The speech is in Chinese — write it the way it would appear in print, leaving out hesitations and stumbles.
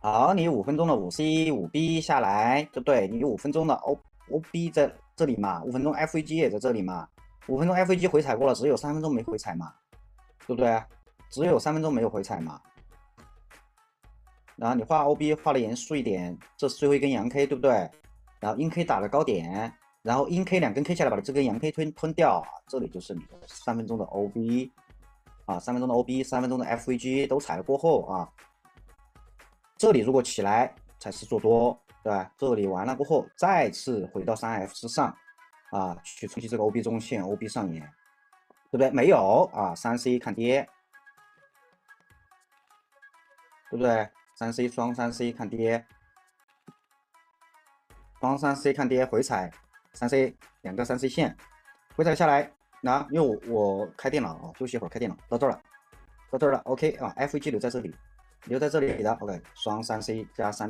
好，你5分钟的5C5B 下来，对不对？你5分钟的 OB 在这里嘛，5分钟 FEG 也在这里嘛，5分钟 FEG 回踩过了，只有3分钟没回踩嘛，对不对？只有3分钟没有回踩嘛。然后你画 OB 画的严肃一点，这是最后一根阳 K， 对不对？然后阴 K 打了高点，然后阴 K 2根 K 下来，把这根阳 K 吞掉，这里就是你的3分钟的 OB 啊，3分钟的 OB，3分钟的 FEG 都踩了过后啊，这里如果起来才是做多，对吧？这里完了过后，再次回到3F 之上啊，去冲击这个 OB 中线，OB 上沿，对不对？没有啊，3C 看跌，对不对？3C 双3C 看跌，双3C 看跌回踩，3C 2个3C 线回踩下来，那因为我开电脑啊，休息一会儿开电脑，到这儿了，到这儿了，OK 啊，FEG 留在这里，留在这里的 OK，双3C 加3